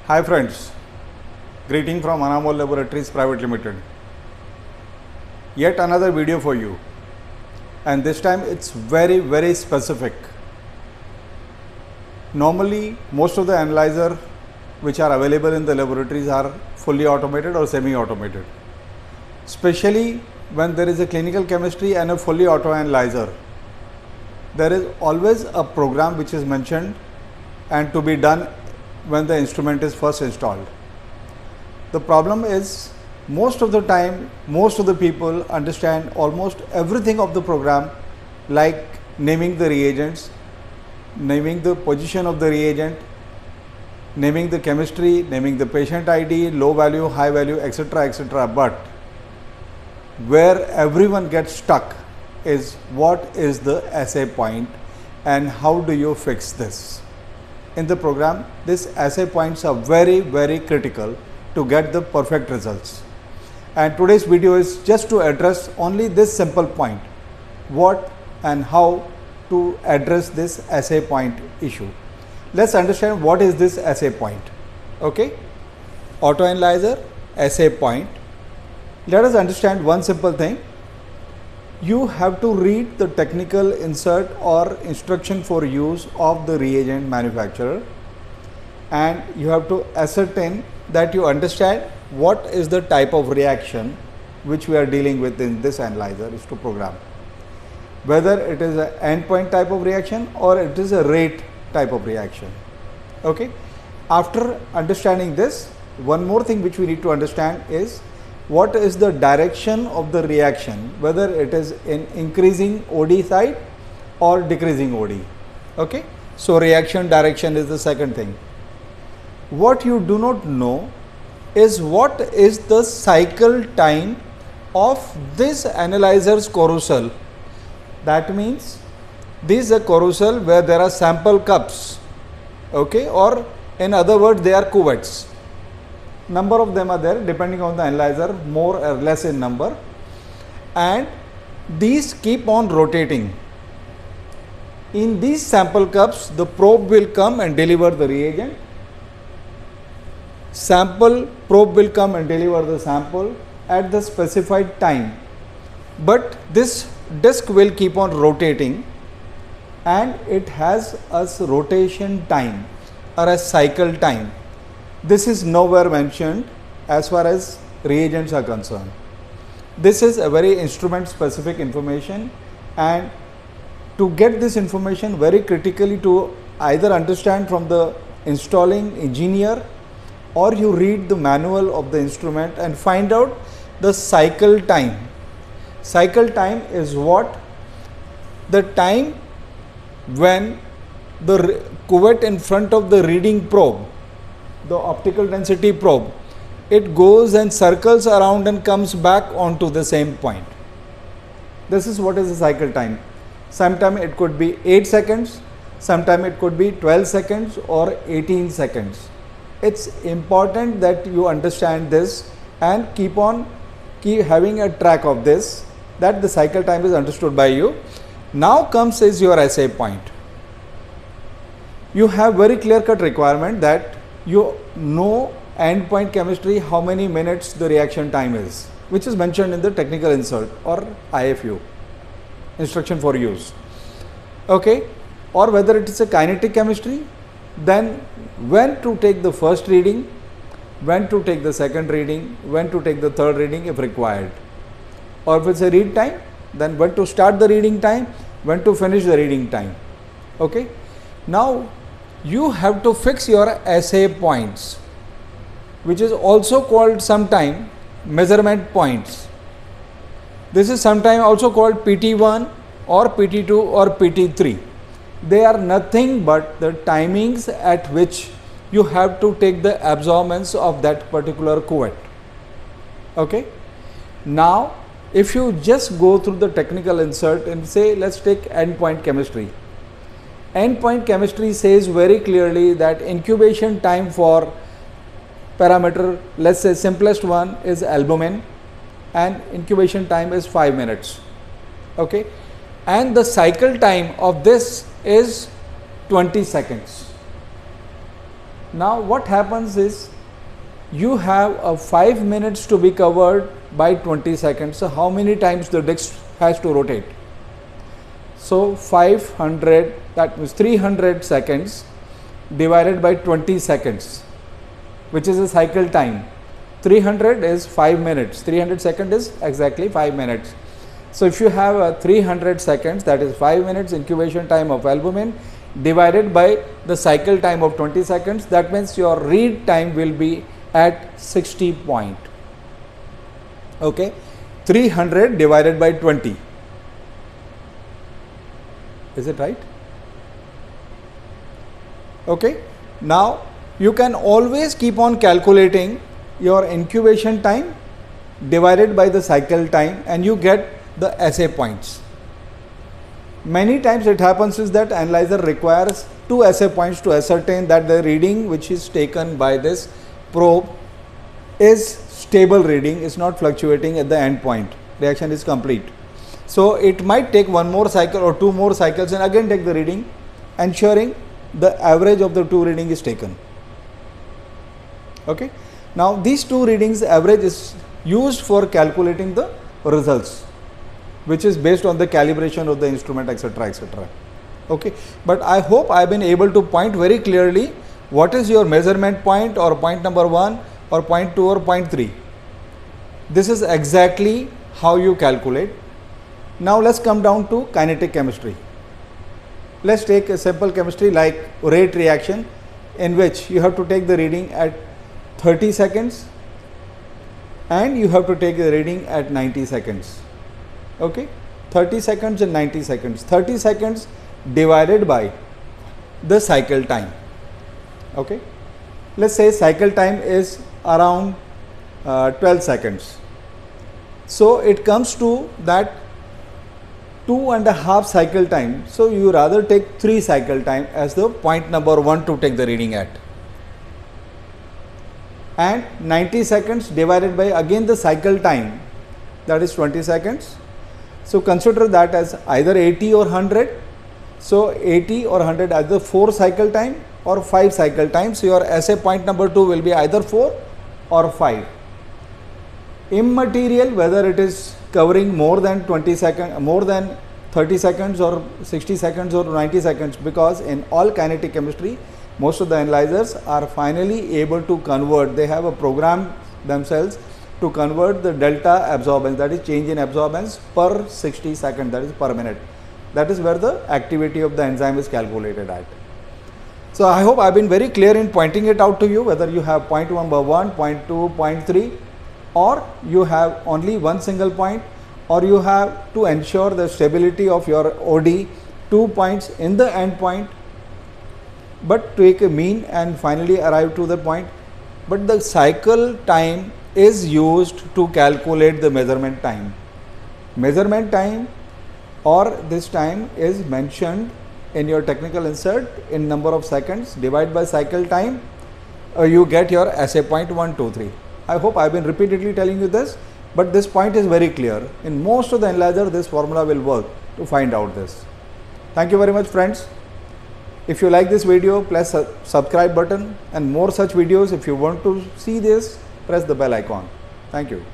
Hi friends, greeting from Anamol Laboratories Private Limited. Yet another video for you, and this time it's very specific. Normally most of the analyzer which are available in the laboratories are fully automated or semi-automated. Especially when there is a clinical chemistry and a fully auto analyzer, there is always a program which is mentioned and to be done when the instrument is first installed. The problem is most of the time, most of the people understand almost everything of the program, like naming the reagents, naming the position of the reagent, naming the chemistry, naming the patient ID, low value, high value, etc. But where everyone gets stuck is what is the assay point and how do you fix this? In the program, these assay points are very critical to get the perfect results. And today's video is just to address only this simple point, what and how to address this assay point issue. Let's understand what is this assay point. Okay, auto analyzer, assay point. Let us understand one simple thing. You have to read the technical insert or instruction for use of the reagent manufacturer, and you have to ascertain that you understand what is the type of reaction which we are dealing with in this analyzer is to program. Whether it is an endpoint type of reaction or it is a rate type of reaction. Okay. After understanding this, one more thing which we need to understand is what is the direction of the reaction, whether it is in increasing OD side or decreasing OD. Okay. So reaction direction is the second thing. What you do not know is what is the cycle time of this analyzer's carousel. That means this is a carousel where there are sample cups, okay, or in other words they are cuvettes. Number of them are there depending on the analyzer, more or less in number, and these keep on rotating. In these sample cups, the probe will come and deliver the reagent. Probe will come and deliver the sample at the specified time, but this disc will keep on rotating and it has a rotation time or a cycle time. This is nowhere mentioned as far as reagents are concerned. This is a very instrument specific information, and to get this information very critically to either understand from the installing engineer or you read the manual of the instrument and find out the cycle time. Cycle time is what? The time when the cuvette in front of the reading probe, the optical density probe, it goes and circles around and comes back onto the same point. This is what is the cycle time. Sometimes it could be 8 seconds, sometimes it could be 12 seconds or 18 seconds. It's important that you understand this and keep having a track of this, that the cycle time is understood by you. Now comes is your assay point. You have very clear-cut requirement that you know endpoint chemistry, how many minutes the reaction time is, which is mentioned in the technical insert or IFU, instruction for use. Okay, or whether it is a kinetic chemistry, then when to take the first reading, when to take the second reading, when to take the third reading if required. Or if it's a read time, then when to start the reading time, when to finish the reading time. Okay. Now you have to fix your assay points, which is also called sometime measurement points. This is sometime also called PT1 or PT2 or PT3. They are nothing but the timings at which you have to take the absorbance of that particular cuvette. Okay. Now if you just go through the technical insert and say, let's take endpoint chemistry. Endpoint chemistry says very clearly that incubation time for parameter, let's say simplest one is albumin, and incubation time is 5 minutes. Okay, and the cycle time of this is 20 seconds. Now what happens is you have a 5 minutes to be covered by 20 seconds. So how many times the disc has to rotate? So 500, that means 300 seconds divided by 20 seconds, which is a cycle time. 300 is 5 minutes, 300 seconds is exactly 5 minutes. So if you have a 300 seconds, that is 5 minutes incubation time of albumin divided by the cycle time of 20 seconds, that means your read time will be at 60 point. Okay, 300 divided by 20. Is it right? Okay, now you can always keep on calculating your incubation time divided by the cycle time and you get the assay points. Many times it happens is that analyzer requires 2 assay points to ascertain that the reading which is taken by this probe is stable reading, is not fluctuating at the end point, reaction is complete. So it might take 1 more cycle or 2 more cycles and again take the reading, ensuring the average of the 2 reading is taken. Okay. Now these 2 readings average is used for calculating the results, which is based on the calibration of the instrument, etc., etc. Okay. But I hope I have been able to point very clearly what is your measurement point or point number 1 or point 2 or point 3. This is exactly how you calculate. Now let's come down to kinetic chemistry. Let's take a simple chemistry like rate reaction, in which you have to take the reading at 30 seconds and you have to take the reading at 90 seconds. Okay, 30 seconds and 90 seconds. 30 seconds divided by the cycle time. Okay, let's say cycle time is around 12 seconds. So it comes to that 2.5 cycle time. So you rather take 3 cycle time as the point number 1 to take the reading at. And 90 seconds divided by again the cycle time, that is 20 seconds. So consider that as either 80 or 100. So 80 or 100 as the 4 cycle time or 5 cycle time. So your assay point number 2 will be either 4 or 5. Immaterial whether it is covering more than 20 seconds, more than 30 seconds or 60 seconds or 90 seconds, because in all kinetic chemistry most of the analyzers are finally able to convert, they have a program themselves to convert the delta absorbance, that is change in absorbance per 60 seconds, that is per minute. That is where the activity of the enzyme is calculated at. So I hope I have been very clear in pointing it out to you, whether you have point number 1, point 2, point 3, or you have only one single point, or you have to ensure the stability of your OD 2 points in the end point, but take a mean and finally arrive to the point. But the cycle time is used to calculate the measurement time. Measurement time or this time is mentioned in your technical insert in number of seconds, divide by cycle time, you get your assay point 1, 2, 3. I hope I have been repeatedly telling you this, but this point is very clear. In most of the analyzer this formula will work to find out this. Thank you very much friends. If you like this video, press subscribe button, and more such videos. If you want to see this, press the bell icon. Thank you.